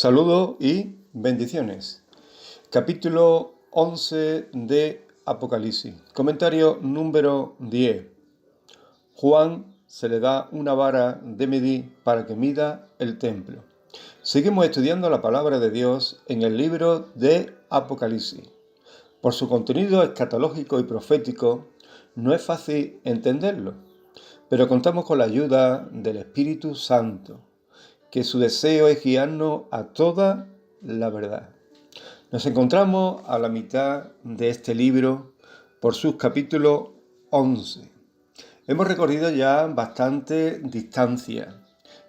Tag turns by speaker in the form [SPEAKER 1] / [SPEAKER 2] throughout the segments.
[SPEAKER 1] Saludos y bendiciones. Capítulo 11 de Apocalipsis. Comentario número 10. Juan se le da una vara de medir para que mida el templo. Seguimos estudiando la palabra de Dios en el libro de Apocalipsis. Por su contenido escatológico y profético, no es fácil entenderlo, pero contamos con la ayuda del Espíritu Santo, que su deseo es guiarnos a toda la verdad. Nos encontramos a la mitad de este libro por sus capítulos 11. Hemos recorrido ya bastante distancia,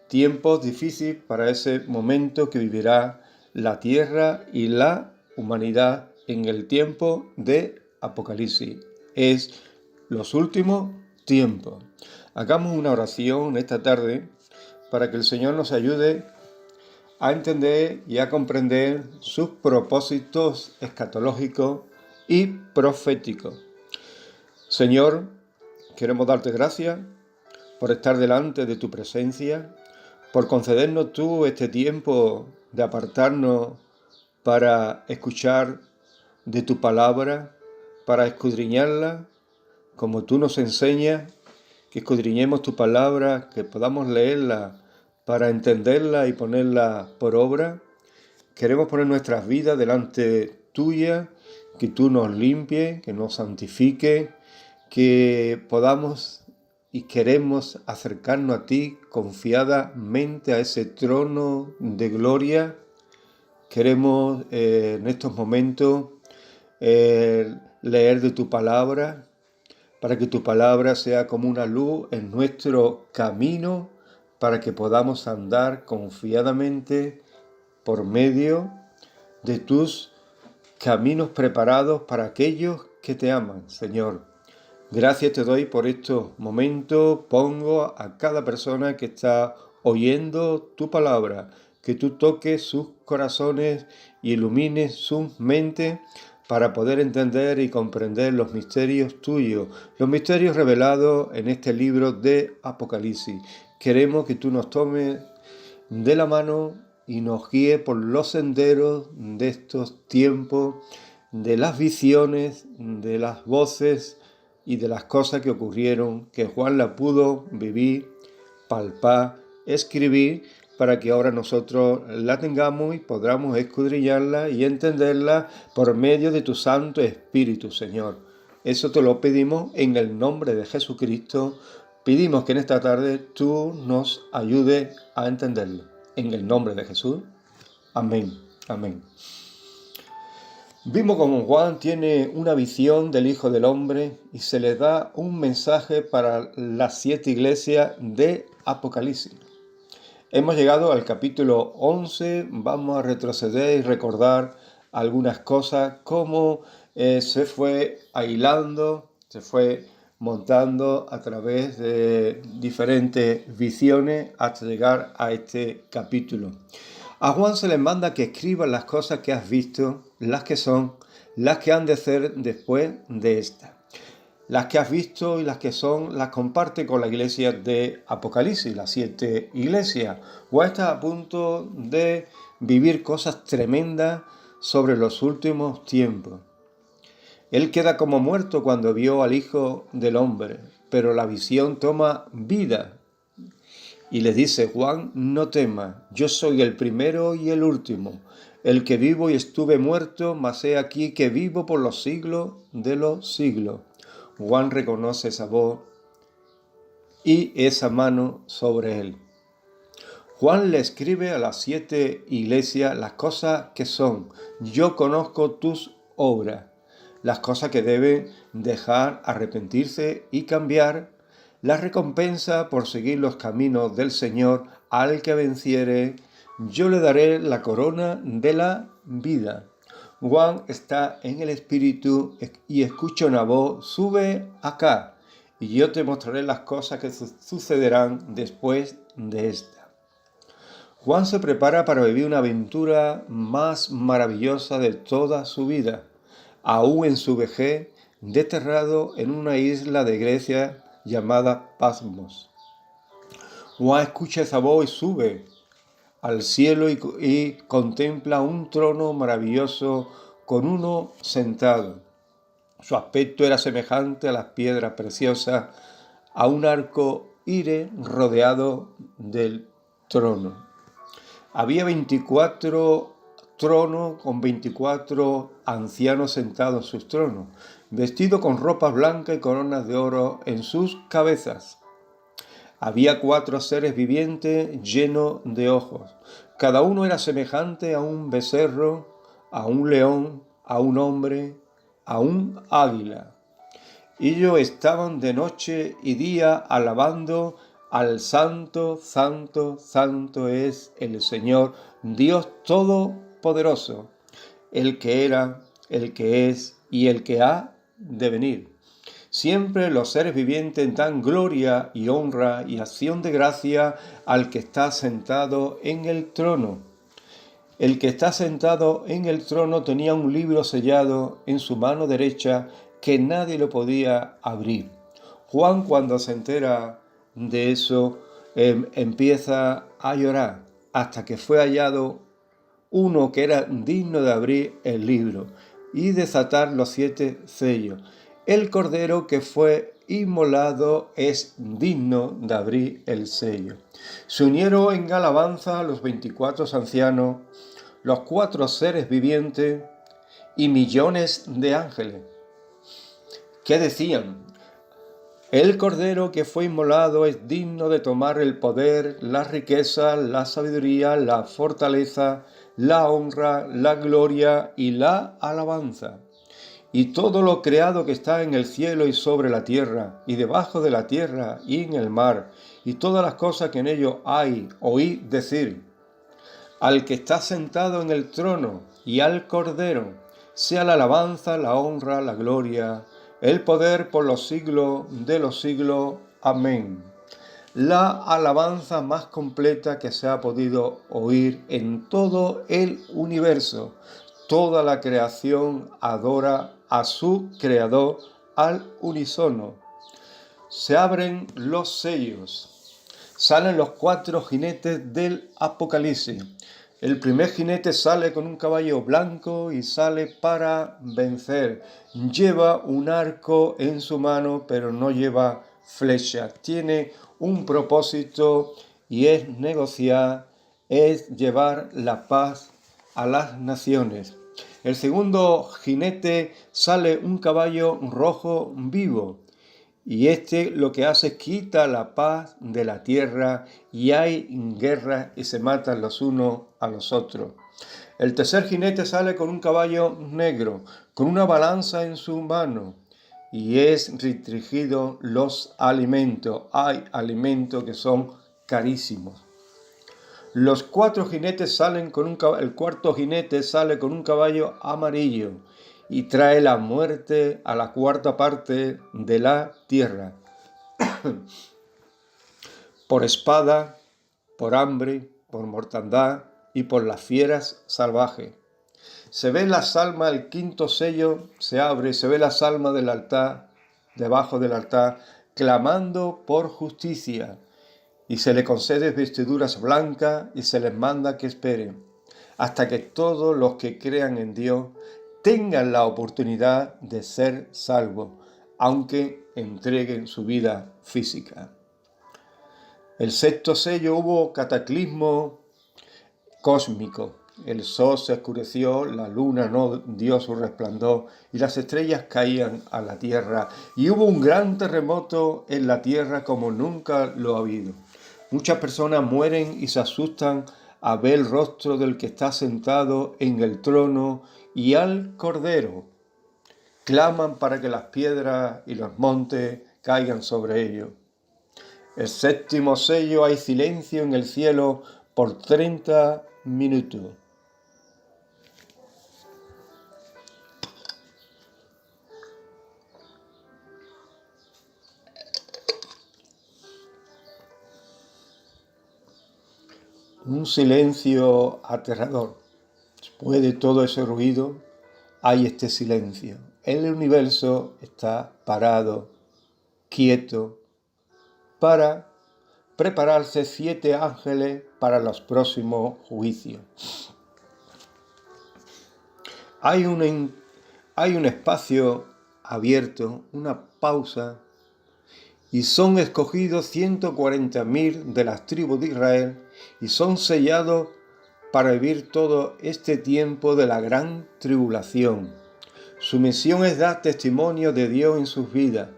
[SPEAKER 1] tiempos difíciles para ese momento que vivirá la tierra y la humanidad en el tiempo de Apocalipsis. Es los últimos tiempos. Hagamos una oración esta tarde para que el Señor nos ayude a entender y a comprender sus propósitos escatológicos y proféticos. Señor, queremos darte gracias por estar delante de tu presencia, por concedernos tú este tiempo de apartarnos para escuchar de tu palabra, para escudriñarla, como tú nos enseñas, que escudriñemos tu palabra, que podamos leerla para entenderla y ponerla por obra. Queremos poner nuestras vidas delante tuya, que tú nos limpies, que nos santifiques, que podamos y queremos acercarnos a ti confiadamente a ese trono de gloria. Queremos en estos momentos leer de tu palabra, para que tu palabra sea como una luz en nuestro camino, para que podamos andar confiadamente por medio de tus caminos preparados para aquellos que te aman, Señor. Gracias te doy por estos momentos. Pongo a cada persona que está oyendo tu palabra, que tú toques sus corazones y ilumines sus mentes para poder entender y comprender los misterios tuyos, los misterios revelados en este libro de Apocalipsis. Queremos que tú nos tomes de la mano y nos guíe por los senderos de estos tiempos, de las visiones, de las voces y de las cosas que ocurrieron, que Juan la pudo vivir, palpar, escribir, para que ahora nosotros la tengamos y podamos escudriñarla y entenderla por medio de tu Santo Espíritu, Señor. Eso te lo pedimos en el nombre de Jesucristo. Pedimos que en esta tarde tú nos ayudes a entenderlo. En el nombre de Jesús. Amén. Amén. Vimos como Juan tiene una visión del Hijo del Hombre y se le da un mensaje para las 7 iglesias de Apocalipsis. Hemos llegado al capítulo 11, vamos a retroceder y recordar algunas cosas, cómo se fue hilando, se fue montando a través de diferentes visiones hasta llegar a este capítulo. A Juan se le manda que escriba las cosas que has visto, las que son, las que han de ser después de esta. Las que has visto y las que son, las comparte con la iglesia de Apocalipsis, las 7 iglesias. Juan está a punto de vivir cosas tremendas sobre los últimos tiempos. Él queda como muerto cuando vio al Hijo del Hombre, pero la visión toma vida. Y le dice, Juan, no temas, yo soy el primero y el último, el que vivo y estuve muerto, mas he aquí que vivo por los siglos de los siglos. Juan reconoce esa voz y esa mano sobre él. Juan le escribe a las 7 iglesias las cosas que son. Yo conozco tus obras, las cosas que deben dejar, arrepentirse y cambiar, la recompensa por seguir los caminos del Señor. Al que venciere, yo le daré la corona de la vida. Juan está en el Espíritu y escucha una voz, sube acá, y yo te mostraré las cosas que sucederán después de esta. Juan se prepara para vivir una aventura más maravillosa de toda su vida, aún en su vejez, desterrado en una isla de Grecia llamada Patmos. Juan escucha esa voz y sube al cielo y contempla un trono maravilloso con uno sentado. Su aspecto era semejante a las piedras preciosas, a un arco ire rodeado del trono. Había 24 tronos con 24 ancianos sentados en sus tronos, vestidos con ropas blancas y coronas de oro en sus cabezas. Había 4 seres vivientes llenos de ojos. Cada uno era semejante a un becerro, a un león, a un hombre, a un águila. Ellos estaban de noche y día alabando al Santo, Santo, Santo es el Señor, Dios Todopoderoso, el que era, el que es y el que ha de venir. Siempre los seres vivientes dan gloria y honra y acción de gracia al que está sentado en el trono. El que está sentado en el trono tenía un libro sellado en su mano derecha que nadie lo podía abrir. Juan, cuando se entera de eso, empieza a llorar hasta que fue hallado uno que era digno de abrir el libro y desatar los 7 sellos. El cordero que fue inmolado es digno de abrir el sello. Se unieron en alabanza a los 24 ancianos, los 4 seres vivientes y millones de ángeles, que decían: el cordero que fue inmolado es digno de tomar el poder, la riqueza, la sabiduría, la fortaleza, la honra, la gloria y la alabanza. Y todo lo creado que está en el cielo y sobre la tierra, y debajo de la tierra y en el mar, y todas las cosas que en ello hay, oí decir: al que está sentado en el trono y al Cordero, sea la alabanza, la honra, la gloria, el poder por los siglos de los siglos. Amén. La alabanza más completa que se ha podido oír en todo el universo. Toda la creación adora a su Creador al unísono. Se abren los sellos. Salen los 4 jinetes del Apocalipsis. El primer jinete sale con un caballo blanco y sale para vencer. Lleva un arco en su mano, pero no lleva flecha. Tiene un propósito y es negociar, es llevar la paz a las naciones. El segundo jinete sale un caballo rojo vivo. Y lo que hace es quita la paz de la tierra y hay guerra y se matan los unos a los otros. El tercer jinete sale con un caballo negro, con una balanza en su mano y es restringido los alimentos. Hay alimentos que son carísimos. Los 4 jinetes salen con el cuarto jinete sale con un caballo amarillo y trae la muerte a la 4ª parte de la tierra. Por espada, por hambre, por mortandad y por las fieras salvajes. Se ve las almas, el 5.º sello se abre, se ve las almas del altar, debajo del altar, clamando por justicia. Y se le concede vestiduras blancas y se les manda que esperen hasta que todos los que crean en Dios tengan la oportunidad de ser salvos, aunque entreguen su vida física. El 6.º sello hubo cataclismo cósmico. El sol se oscureció, la luna no dio su resplandor y las estrellas caían a la tierra. Y hubo un gran terremoto en la tierra como nunca lo ha habido. Muchas personas mueren y se asustan a ver el rostro del que está sentado en el trono y al Cordero. Claman para que las piedras y los montes caigan sobre ellos. El 7.º sello hay silencio en el cielo por 30 minutos. Un silencio aterrador. Después de todo ese ruido, hay este silencio. El universo está parado, quieto, para prepararse 7 ángeles para los próximos juicios. Hay un espacio abierto, una pausa, y son escogidos 140.000 de las tribus de Israel y son sellados para vivir todo este tiempo de la gran tribulación. Su misión es dar testimonio de Dios en sus vidas.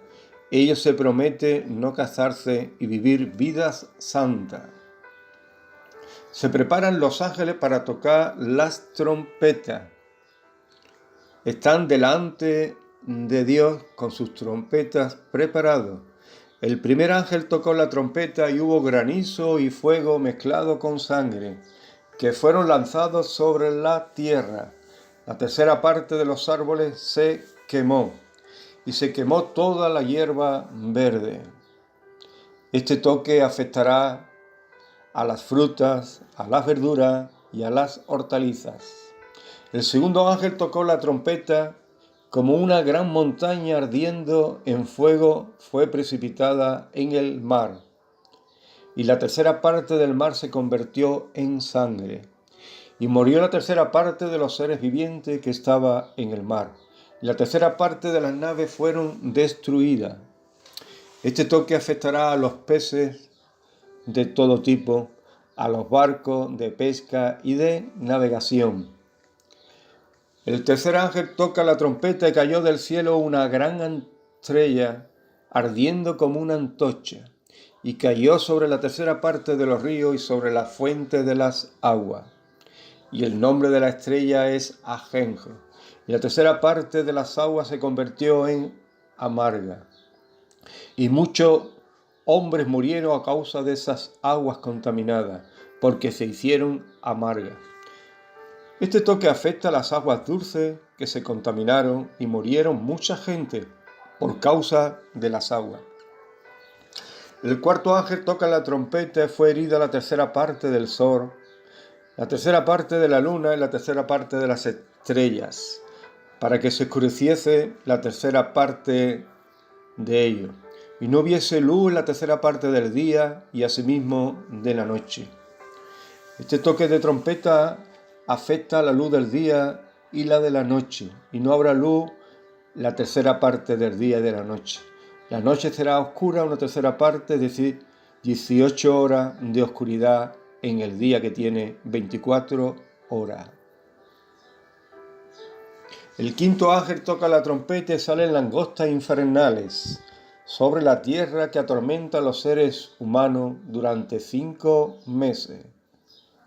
[SPEAKER 1] Ellos se prometen no casarse y vivir vidas santas. Se preparan los ángeles para tocar las trompetas. Están delante de Dios con sus trompetas preparados. El primer ángel tocó la trompeta y hubo granizo y fuego mezclado con sangre, que fueron lanzados sobre la tierra. La tercera parte de los árboles se quemó, y se quemó toda la hierba verde. Este toque afectará a las frutas, a las verduras y a las hortalizas. El segundo ángel tocó la trompeta, como una gran montaña ardiendo en fuego fue precipitada en el mar, y la tercera parte del mar se convirtió en sangre, y murió la tercera parte de los seres vivientes que estaba en el mar, y la tercera parte de las naves fueron destruidas. Este toque afectará a los peces de todo tipo, a los barcos de pesca y de navegación. El tercer ángel toca la trompeta y cayó del cielo una gran estrella ardiendo como una antorcha, y cayó sobre la tercera parte de los ríos y sobre la fuente de las aguas. Y el nombre de la estrella es Ajenjo, y la tercera parte de las aguas se convirtió en amarga. Y muchos hombres murieron a causa de esas aguas contaminadas, porque se hicieron amargas. Este toque afecta a las aguas dulces que se contaminaron y murieron mucha gente por causa de las aguas. El cuarto ángel toca la trompeta y fue herida la tercera parte del sol, la tercera parte de la luna y la tercera parte de las estrellas, para que se oscureciese la tercera parte de ellos, y no hubiese luz en la tercera parte del día y asimismo de la noche. Este toque de trompeta afecta a la luz del día y la de la noche, y no habrá luz la tercera parte del día y de la noche. La noche será oscura una tercera parte, es decir, 18 horas de oscuridad en el día que tiene 24 horas. El quinto ángel toca la trompeta y salen langostas infernales sobre la tierra que atormenta a los seres humanos durante 5 meses.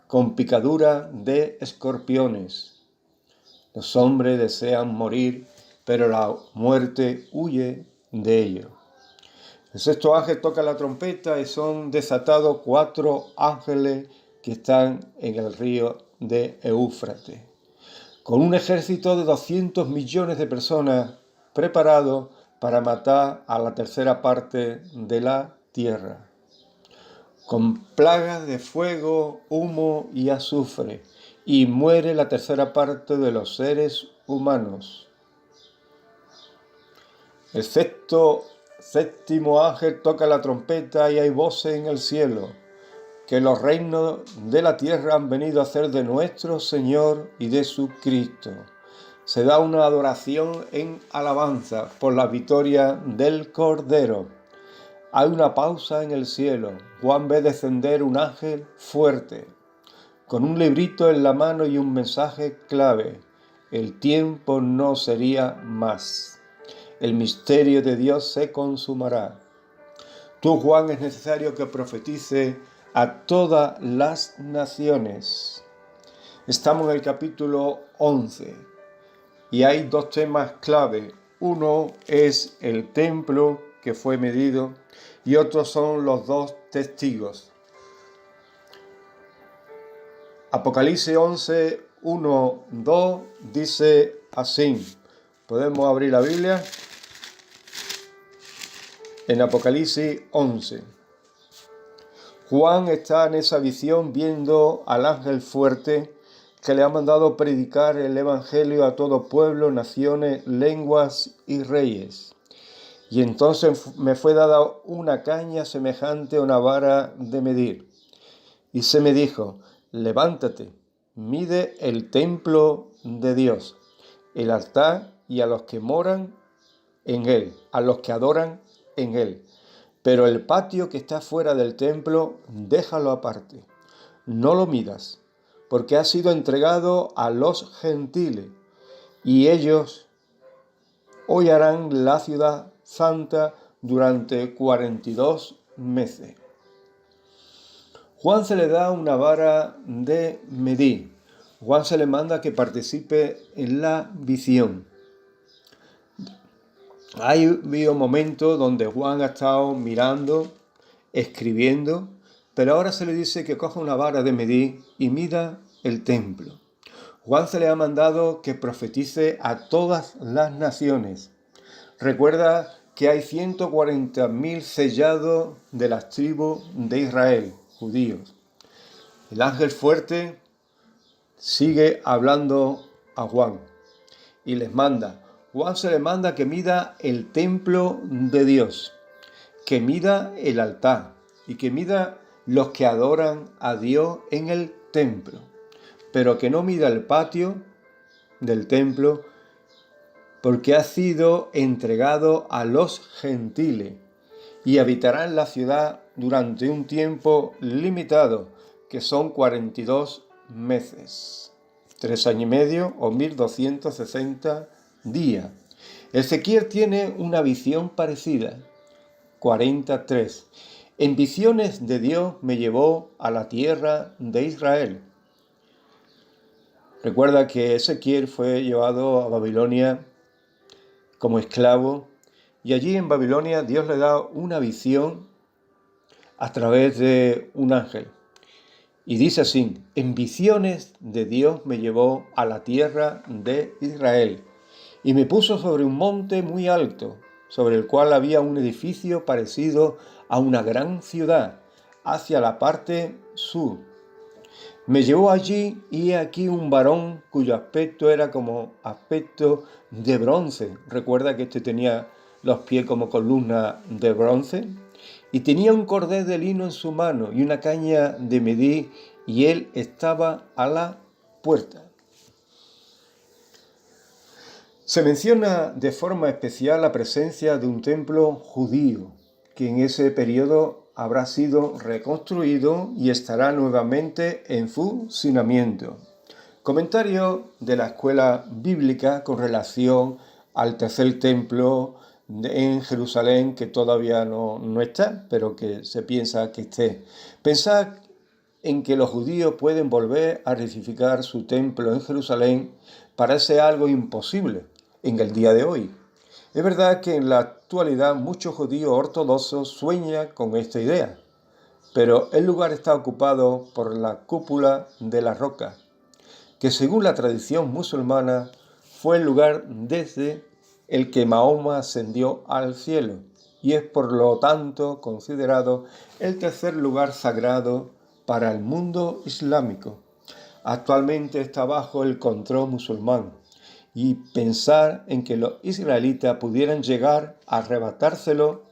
[SPEAKER 1] Con picadura de escorpiones. Los hombres desean morir, pero la muerte huye de ellos. El sexto ángel toca la trompeta y son desatados 4 ángeles que están en el río de Éufrates, con un ejército de 200 millones de personas preparados para matar a la tercera parte de la tierra, con plagas de fuego, humo y azufre, y muere la tercera parte de los seres humanos. El séptimo ángel toca la trompeta y hay voces en el cielo, que los reinos de la tierra han venido a ser de nuestro Señor y de su Cristo. Se da una adoración en alabanza por la victoria del Cordero. Hay una pausa en el cielo. Juan ve descender un ángel fuerte, con un librito en la mano y un mensaje clave. El tiempo no sería más. El misterio de Dios se consumará. Tú, Juan, es necesario que profetice a todas las naciones. Estamos en el capítulo 11 y hay 2 temas clave. Uno es el templo que fue medido y otros son los 2 testigos. Apocalipsis 11, 1, 2 dice así. Podemos abrir la Biblia en Apocalipsis 11. Juan está en esa visión viendo al ángel fuerte que le ha mandado predicar el evangelio a todo pueblo, naciones, lenguas y reyes. Y entonces me fue dada una caña semejante a una vara de medir, Y se me dijo, levántate, mide el templo de Dios, el altar y a los que moran en él, a los que adoran en él. Pero el patio que está fuera del templo, déjalo aparte. No lo midas, porque ha sido entregado a los gentiles, y ellos hollarán la ciudad santa durante 42 meses. Juan se le da una vara de medir. Juan se le manda que participe en la visión. Hay habido momentos donde Juan ha estado mirando, escribiendo, pero ahora se le dice que coja una vara de medir y mida el templo. Juan se le ha mandado que profetice a todas las naciones. Recuerda que hay 140.000 sellados de las tribus de Israel, judíos. El ángel fuerte sigue hablando a Juan y les manda. Juan se le manda que mida el templo de Dios, que mida el altar y que mida los que adoran a Dios en el templo, pero que no mida el patio del templo, porque ha sido entregado a los gentiles y habitará en la ciudad durante un tiempo limitado, que son 42 meses, 3 años y medio o 1260 días. Ezequiel tiene una visión parecida, 43. En visiones de Dios me llevó a la tierra de Israel. Recuerda que Ezequiel fue llevado a Babilonia como esclavo, y allí en Babilonia Dios le da una visión a través de un ángel. Y dice así, en visiones de Dios me llevó a la tierra de Israel, y me puso sobre un monte muy alto, sobre el cual había un edificio parecido a una gran ciudad, hacia la parte sur. Me llevó allí y he aquí un varón cuyo aspecto era como aspecto de bronce. Recuerda que este tenía los pies como columna de bronce. Y tenía un cordel de lino en su mano y una caña de medir, y él estaba a la puerta. Se menciona de forma especial la presencia de un templo judío, que en ese periodo habrá sido reconstruido y estará nuevamente en funcionamiento. Comentario de la escuela bíblica con relación al tercer templo en Jerusalén, que todavía no está, pero que se piensa que esté. Pensad en que los judíos pueden volver a reedificar su templo en Jerusalén parece algo imposible en el día de hoy. Es verdad que en la actualidad muchos judíos ortodoxos sueñan con esta idea, pero el lugar está ocupado por la cúpula de la roca, que según la tradición musulmana fue el lugar desde el que Mahoma ascendió al cielo y es por lo tanto considerado el tercer lugar sagrado para el mundo islámico. Actualmente está bajo el control musulmán, y pensar en que los israelitas pudieran llegar a arrebatárselo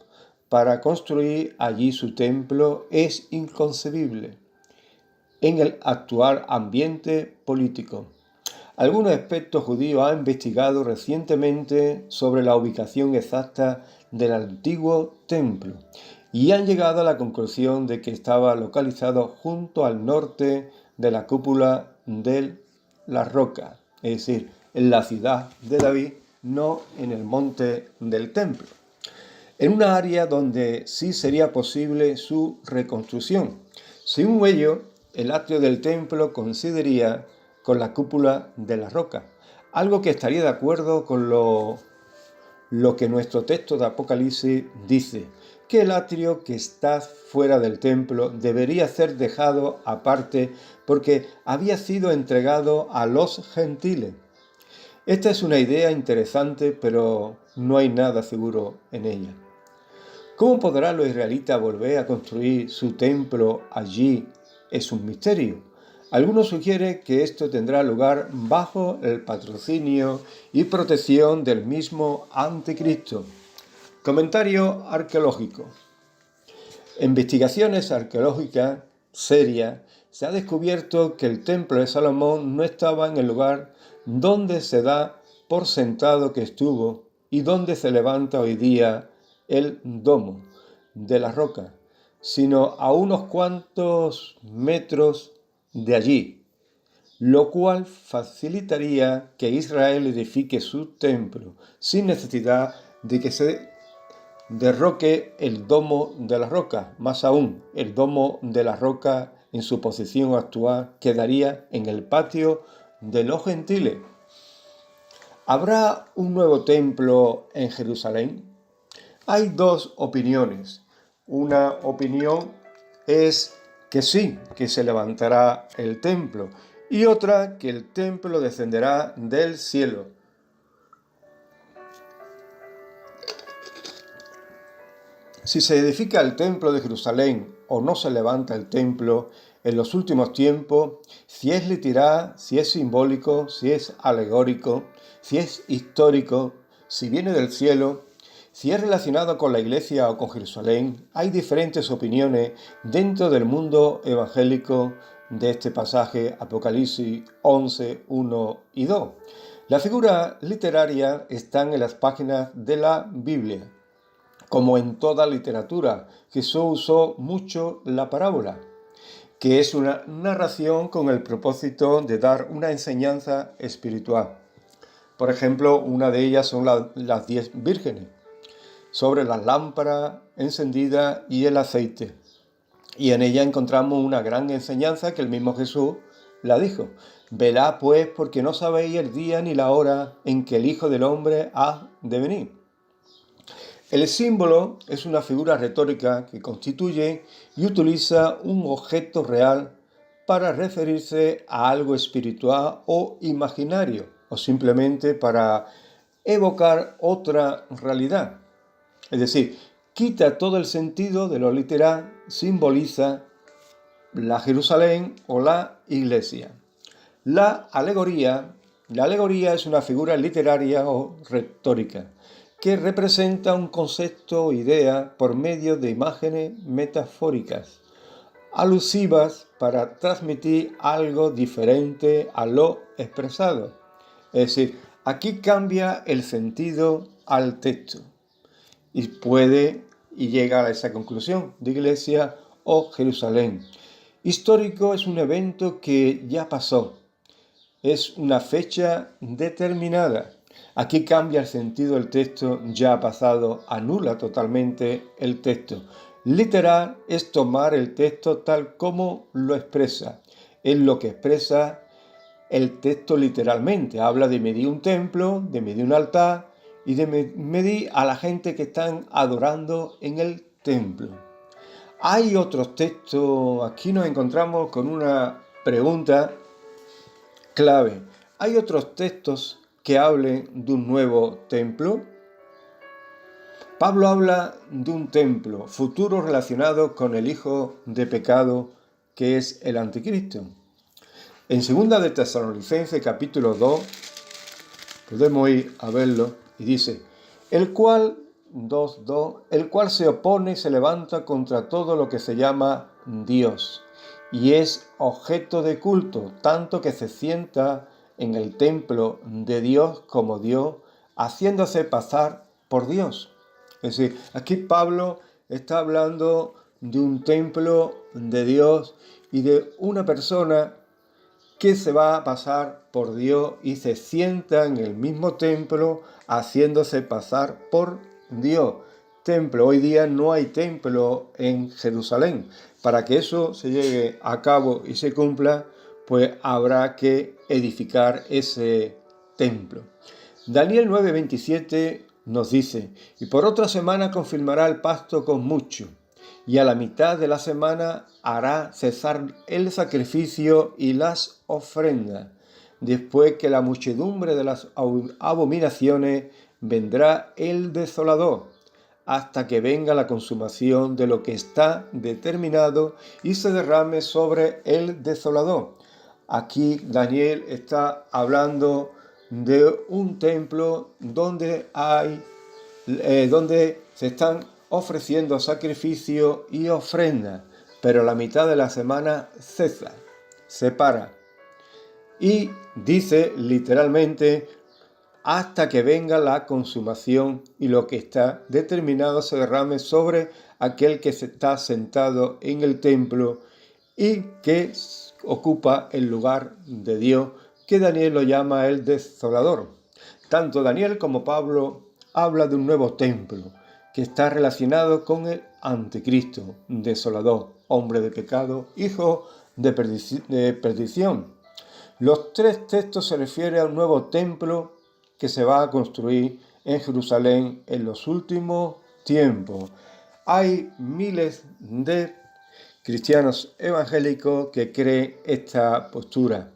[SPEAKER 1] para construir allí su templo es inconcebible en el actual ambiente político. Algunos expertos judíos han investigado recientemente sobre la ubicación exacta del antiguo templo y han llegado a la conclusión de que estaba localizado junto al norte de la cúpula de la roca, es decir, en la ciudad de David, no en el monte del templo, en una área donde sí sería posible su reconstrucción. Según ello, el atrio del templo coincidiría con la cúpula de la roca, algo que estaría de acuerdo con lo que nuestro texto de Apocalipsis dice, que el atrio que está fuera del templo debería ser dejado aparte porque había sido entregado a los gentiles. Esta es una idea interesante, pero no hay nada seguro en ella. ¿Cómo podrán los israelitas volver a construir su templo allí? Es un misterio. Algunos sugieren que esto tendrá lugar bajo el patrocinio y protección del mismo Anticristo. Comentario arqueológico. Investigaciones arqueológicas serias se ha descubierto que el templo de Salomón no estaba en el lugar donde se da por sentado que estuvo y donde se levanta hoy día el domo de la roca, sino a unos cuantos metros de allí, lo cual facilitaría que Israel edifique su templo sin necesidad de que se derroque el domo de la roca. Más aún, el domo de la roca en su posición actual quedaría en el patio de los gentiles. ¿Habrá un nuevo templo en Jerusalén? Hay dos opiniones. Una opinión es que sí, que se levantará el templo, y otra que el templo descenderá del cielo. Si se edifica el templo de Jerusalén o no se levanta el templo en los últimos tiempos, si es literal, si es simbólico, si es alegórico, si es histórico, si viene del cielo, si es relacionado con la iglesia o con Jerusalén, hay diferentes opiniones dentro del mundo evangélico de este pasaje, Apocalipsis 11, 1 y 2. La figura literaria está en las páginas de la Biblia. Como en toda literatura, Jesús usó mucho la parábola, que es una narración con el propósito de dar una enseñanza espiritual. Por ejemplo, una de ellas son las 10 vírgenes, sobre las lámparas encendidas y el aceite. Y en ella encontramos una gran enseñanza que el mismo Jesús la dijo. Velad pues, porque no sabéis el día ni la hora en que el Hijo del Hombre ha de venir. El símbolo es una figura retórica que constituye y utiliza un objeto real para referirse a algo espiritual o imaginario, o simplemente para evocar otra realidad. Es decir, quita todo el sentido de lo literal, simboliza la Jerusalén o la iglesia. La alegoría es una figura literaria o retórica que representa un concepto o idea por medio de imágenes metafóricas, alusivas para transmitir algo diferente a lo expresado. Es decir, aquí cambia el sentido al texto y llega a esa conclusión de iglesia o Jerusalén. Histórico es un evento que ya pasó, es una fecha determinada. Aquí cambia el sentido del texto ya pasado, anula totalmente el texto. Literal es tomar el texto tal como lo expresa. Es lo que expresa el texto literalmente. Habla de medir un templo, de medir un altar y de medir a la gente que están adorando en el templo. Hay otros textos, aquí nos encontramos con una pregunta clave. ¿Hay otros textos que hablen de un nuevo templo? Pablo habla de un templo futuro relacionado con el hijo de pecado que es el anticristo. En 2 de Tesalonicenses capítulo 2 podemos ir a verlo y dice, el cual se opone y se levanta contra todo lo que se llama Dios y es objeto de culto, tanto que se sienta en el templo de Dios como Dios, haciéndose pasar por Dios. Es decir, aquí Pablo está hablando de un templo de Dios y de una persona que se va a pasar por Dios y se sienta en el mismo templo haciéndose pasar por Dios. Templo, hoy día no hay templo en Jerusalén. Para que eso se lleve a cabo y se cumpla, pues habrá que edificar ese templo. Daniel 9:27 nos dice, y por otra semana confirmará el pacto con muchos, y a la mitad de la semana hará cesar el sacrificio y las ofrendas. Después que la muchedumbre de las abominaciones vendrá el desolador, hasta que venga la consumación de lo que está determinado y se derrame sobre el desolador. Aquí Daniel está hablando de un templo donde donde se están ofreciendo sacrificio y ofrenda. pero la mitad de la semana cesa, se para. Y dice literalmente, hasta que venga la consumación y lo que está determinado se derrame sobre aquel que se está sentado en el templo y que ocupa el lugar de Dios, que Daniel lo llama el desolador. Tanto Daniel como Pablo habla de un nuevo templo que está relacionado con el anticristo, desolador, hombre de pecado, hijo de perdición. Los tres textos se refieren a un nuevo templo que se va a construir en Jerusalén en los últimos tiempos. Hay miles de cristianos evangélicos que creen esta postura,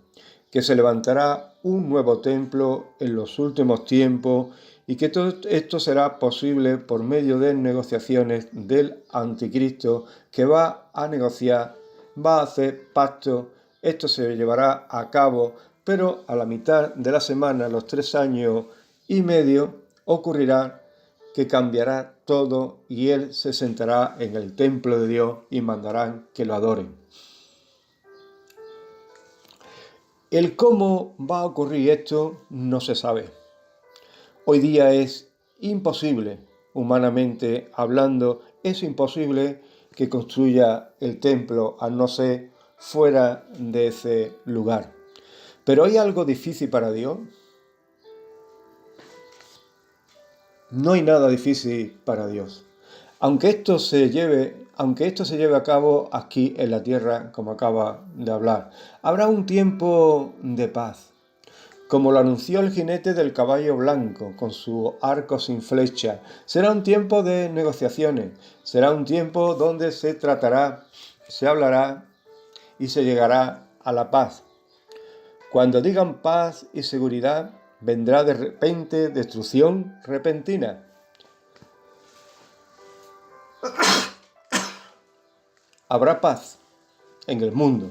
[SPEAKER 1] que se levantará un nuevo templo en los últimos tiempos y que todo esto será posible por medio de negociaciones del anticristo, que va a negociar, va a hacer pacto. Esto se llevará a cabo, pero a la mitad de la semana, los 3 años y medio, ocurrirá que cambiará todo y él se sentará en el templo de Dios y mandarán que lo adoren. El cómo va a ocurrir esto no se sabe. Hoy día es imposible, humanamente hablando, es imposible que construya el templo a no ser fuera de ese lugar. Pero ¿hay algo difícil para Dios? No hay nada difícil para Dios. Aunque esto se lleve a cabo aquí en la tierra, como acaba de hablar, habrá un tiempo de paz, como lo anunció el jinete del caballo blanco, con su arco sin flecha. Será un tiempo de negociaciones, será un tiempo donde se tratará, se hablará y se llegará a la paz. Cuando digan paz y seguridad, vendrá de repente destrucción repentina. Habrá paz en el mundo.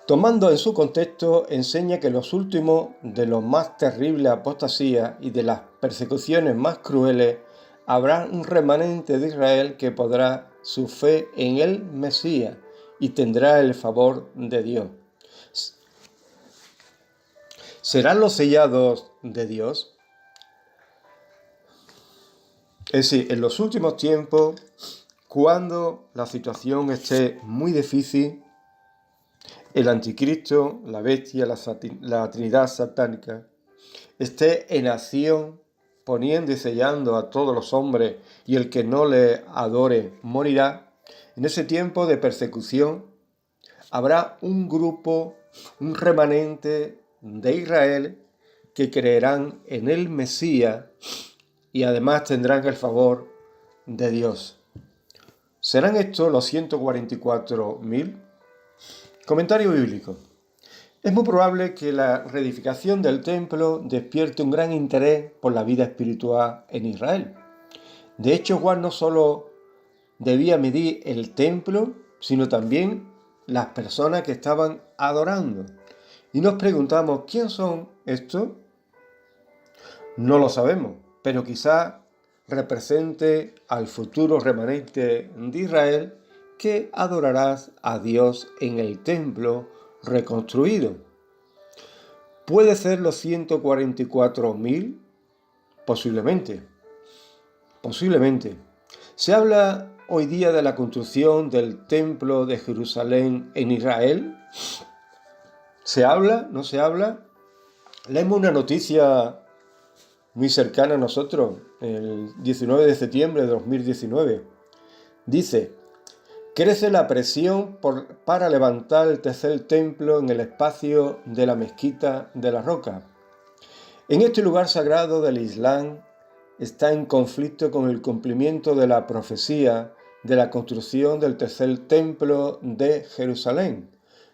[SPEAKER 1] Tomando en su contexto, enseña que los últimos de los más terribles apostasías y de las persecuciones más crueles, habrá un remanente de Israel que pondrá su fe en el Mesías y tendrá el favor de Dios. ¿Serán los sellados de Dios? Es decir, en los últimos tiempos, cuando la situación esté muy difícil, el anticristo, la bestia, la trinidad satánica, esté en acción, poniendo y sellando a todos los hombres, y el que no le adore morirá. En ese tiempo de persecución habrá un grupo, un remanente de Israel que creerán en el Mesías y además tendrán el favor de Dios. ¿Serán estos los 144.000? Comentario bíblico. Es muy probable que la reedificación del templo despierte un gran interés por la vida espiritual en Israel. De hecho, Juan no solo debía medir el templo, sino también las personas que estaban adorando. Y nos preguntamos, ¿quién son estos? No lo sabemos, pero quizá represente al futuro remanente de Israel que adorarás a Dios en el templo reconstruido. ¿Puede ser los 144.000? Posiblemente. ¿Se habla hoy día de la construcción del templo de Jerusalén en Israel? ¿Se habla? ¿No se habla? Leemos una noticia muy cercana a nosotros, el 19 de septiembre de 2019. Dice: crece la presión para levantar el tercer templo en el espacio de la mezquita de la Roca. En este lugar sagrado del Islam está en conflicto con el cumplimiento de la profecía de la construcción del tercer templo de Jerusalén,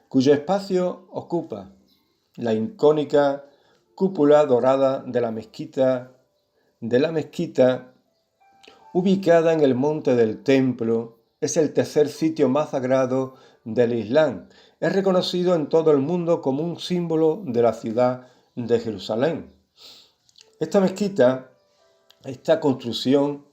[SPEAKER 1] cuyo espacio ocupa la icónica cúpula dorada de la mezquita, ubicada en el monte del templo. Es el tercer sitio más sagrado del Islam. Es reconocido en todo el mundo como un símbolo de la ciudad de Jerusalén. Esta mezquita, esta construcción,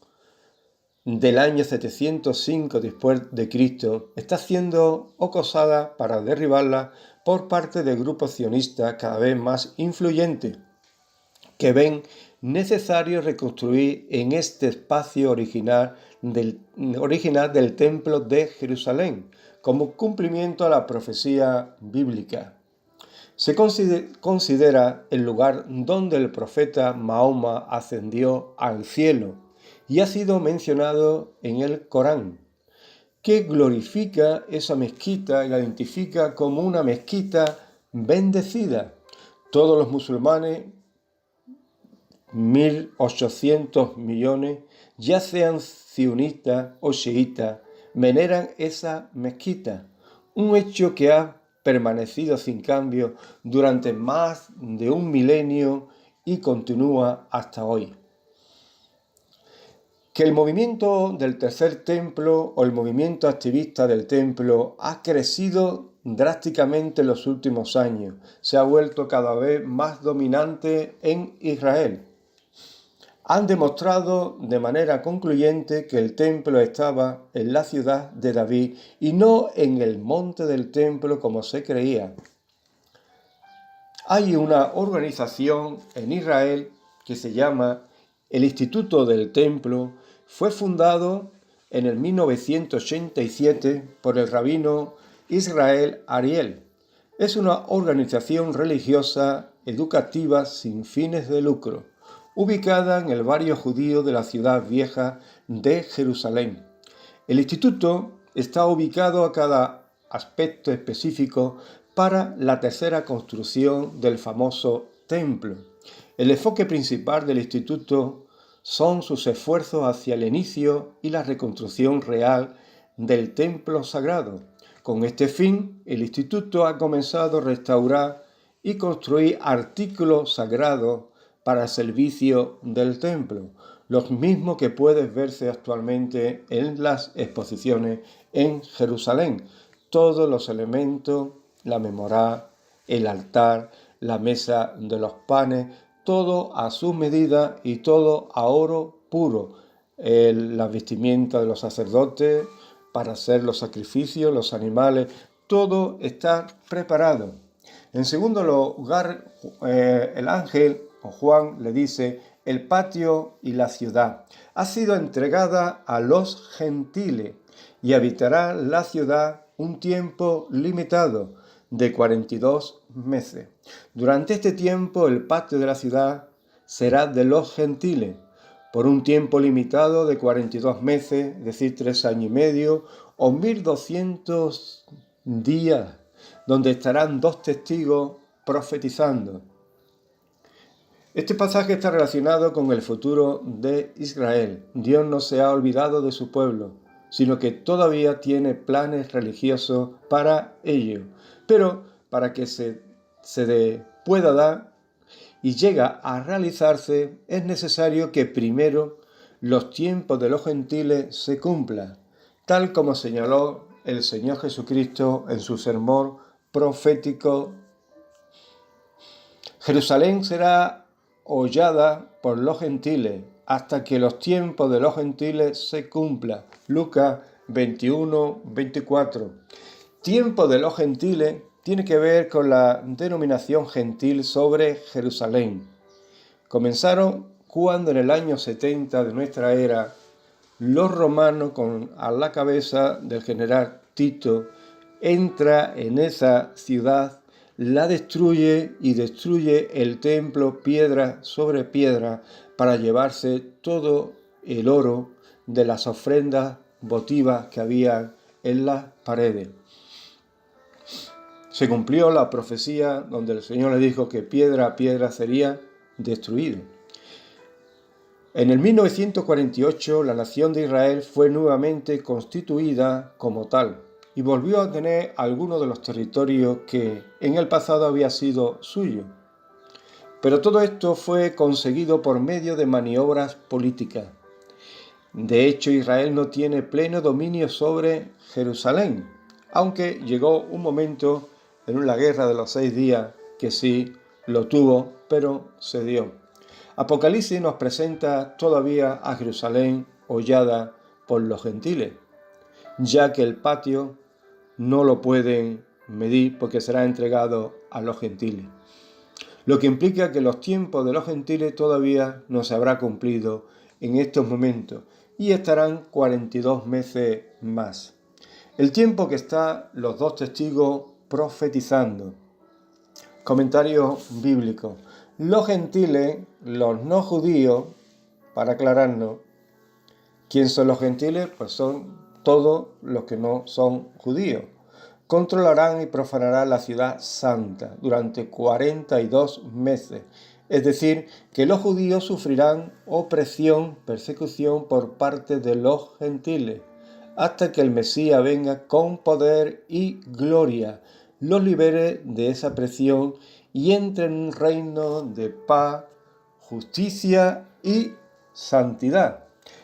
[SPEAKER 1] del año 705 después de Cristo está siendo acosada para derribarla por parte de grupos sionistas cada vez más influyentes, que ven necesario reconstruir en este espacio original del Templo de Jerusalén, como cumplimiento a la profecía bíblica. Se considera el lugar donde el profeta Mahoma ascendió al cielo y ha sido mencionado en el Corán, que glorifica esa mezquita y la identifica como una mezquita bendecida. Todos los musulmanes, 1.800 millones, ya sean sionistas o chiitas, veneran esa mezquita, un hecho que ha permanecido sin cambio durante más de un milenio y continúa hasta hoy. Que el movimiento del Tercer Templo o el movimiento activista del Templo ha crecido drásticamente en los últimos años, se ha vuelto cada vez más dominante en Israel. Han demostrado de manera concluyente que el templo estaba en la ciudad de David y no en el monte del templo como se creía. Hay una organización en Israel que se llama el Instituto del Templo. Fue fundado en el 1987 por el rabino Israel Ariel. Es una organización religiosa educativa sin fines de lucro, ubicada en el barrio judío de la ciudad vieja de Jerusalén. El instituto está ubicado a cada aspecto específico para la tercera construcción del famoso templo. El enfoque principal del instituto son sus esfuerzos hacia el inicio y la reconstrucción real del templo sagrado. Con este fin, el instituto ha comenzado a restaurar y construir artículos sagrados para el servicio del templo, los mismos que puedes verse actualmente en las exposiciones en Jerusalén. Todos los elementos, la menorá, el altar, la mesa de los panes, todo a su medida y todo a oro puro. La vestimenta de los sacerdotes para hacer los sacrificios, los animales, todo está preparado. En segundo lugar, el ángel o Juan le dice: el patio y la ciudad ha sido entregada a los gentiles y habitará la ciudad un tiempo limitado de 42 meses. Durante este tiempo el patio de la ciudad será de los gentiles por un tiempo limitado de 42 meses, es decir, 3 años y medio o 1200 días, donde estarán 2 testigos profetizando. Este pasaje está relacionado con el futuro de Israel. Dios no se ha olvidado de su pueblo, sino que todavía tiene planes religiosos para ello. Pero para que se pueda dar y llega a realizarse, es necesario que primero los tiempos de los gentiles se cumplan, tal como señaló el Señor Jesucristo en su sermón profético. Jerusalén será hollada por los gentiles hasta que los tiempos de los gentiles se cumplan. Lucas 21, 24. Tiempo de los gentiles tiene que ver con la denominación gentil sobre Jerusalén. Comenzaron cuando en el año 70 de nuestra era los romanos, a la cabeza del general Tito, entra en esa ciudad, la destruye y destruye el templo piedra sobre piedra para llevarse todo el oro de las ofrendas votivas que había en las paredes. Se cumplió la profecía donde el Señor le dijo que piedra a piedra sería destruido. En el 1948 la nación de Israel fue nuevamente constituida como tal y volvió a tener algunos de los territorios que en el pasado había sido suyo. Pero todo esto fue conseguido por medio de maniobras políticas. De hecho, Israel no tiene pleno dominio sobre Jerusalén, aunque llegó un momento en la guerra de los 6 días que sí lo tuvo, pero cedió. Apocalipsis nos presenta todavía a Jerusalén hollada por los gentiles, ya que el patio no lo pueden medir porque será entregado a los gentiles. Lo que implica que los tiempos de los gentiles todavía no se habrá cumplido en estos momentos y estarán 42 meses más. El tiempo que están los dos testigos profetizando. Comentario bíblico. Los gentiles, los no judíos, para aclararnos, ¿quién son los gentiles? Pues son todos los que no son judíos. Controlarán y profanarán la ciudad santa durante 42 meses. Es decir, que los judíos sufrirán opresión, persecución por parte de los gentiles, hasta que el Mesías venga con poder y gloria, los libere de esa presión y entre en un reino de paz, justicia y santidad.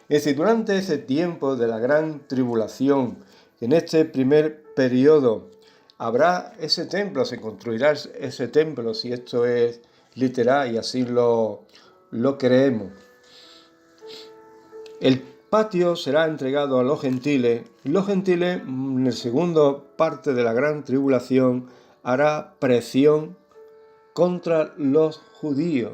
[SPEAKER 1] Es decir, durante ese tiempo de la gran tribulación, en este primer periodo, habrá ese templo, se construirá ese templo, si esto es literal y así lo creemos. El patio será entregado a los gentiles, y los gentiles, en la segunda parte de la gran tribulación, hará presión contra los judíos,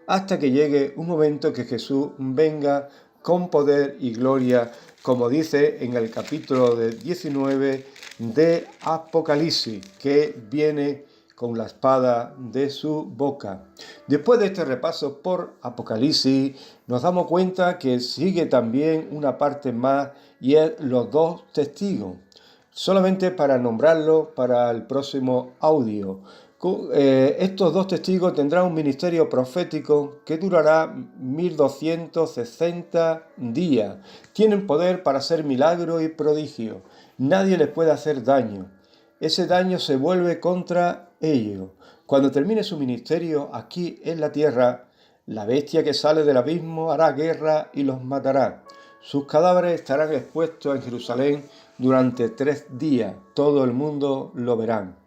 [SPEAKER 1] hasta que llegue un momento que Jesús venga con poder y gloria, como dice en el capítulo 19 de Apocalipsis, que viene con la espada de su boca. Después de este repaso por Apocalipsis, nos damos cuenta que sigue también una parte más y es los dos testigos. Solamente para nombrarlo para el próximo audio. Estos dos testigos tendrán un ministerio profético que durará 1260 días. Tienen poder para hacer milagros y prodigios. Nadie les puede hacer daño. Ese daño se vuelve contra ellos. Cuando termine su ministerio aquí en la tierra, la bestia que sale del abismo hará guerra y los matará. Sus cadáveres estarán expuestos en Jerusalén durante 3 días. Todo el mundo lo verán.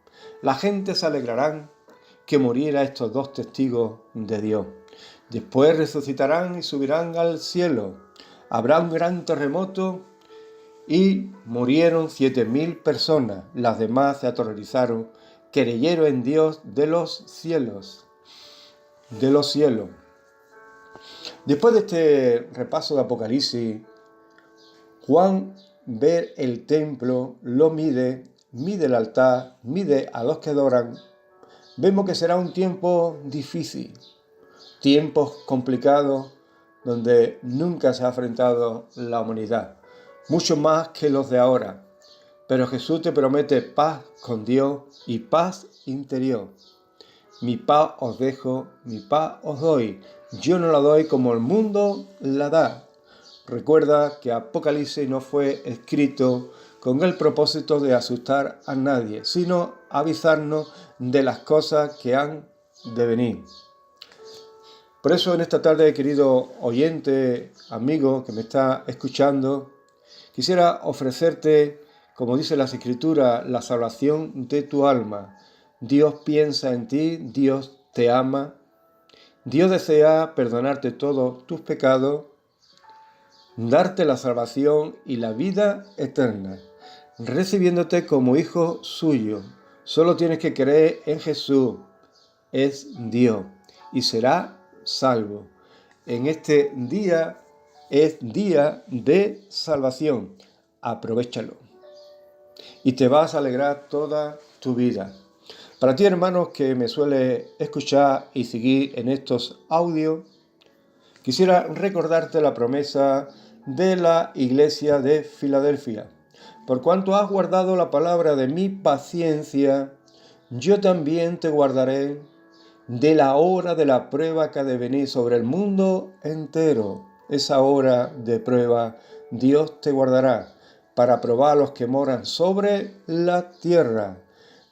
[SPEAKER 1] La gente se alegrarán que muriera estos dos testigos de Dios. Después resucitarán y subirán al cielo. Habrá un gran terremoto y murieron 7000 personas. Las demás se aterrorizaron, creyeron en Dios de los cielos. Después de este repaso de Apocalipsis, Juan ve el templo, lo mide el altar, mide a los que adoran. Vemos que será un tiempo difícil, tiempos complicados donde nunca se ha enfrentado la humanidad, mucho más que los de ahora. Pero Jesús te promete paz con Dios y paz interior. Mi paz os dejo, mi paz os doy. Yo no la doy como el mundo la da. Recuerda que Apocalipsis no fue escrito con el propósito de asustar a nadie, sino avisarnos de las cosas que han de venir. Por eso en esta tarde, querido oyente, amigo que me está escuchando, quisiera ofrecerte, como dice las Escrituras, la salvación de tu alma. Dios piensa en ti, Dios te ama, Dios desea perdonarte todos tus pecados, darte la salvación y la vida eterna, recibiéndote como hijo suyo. Solo tienes que creer en Jesús, es Dios, y será salvo. En este día es día de salvación. Aprovéchalo y te vas a alegrar toda tu vida. Para ti, hermanos, que me suele escuchar y seguir en estos audios, quisiera recordarte la promesa de la iglesia de Filadelfia. Por cuanto has guardado la palabra de mi paciencia, yo también te guardaré de la hora de la prueba que ha de venir sobre el mundo entero. Esa hora de prueba Dios te guardará para probar a los que moran sobre la tierra.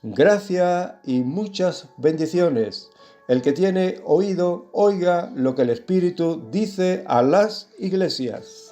[SPEAKER 1] Gracias y muchas bendiciones. El que tiene oído, oiga lo que el Espíritu dice a las iglesias.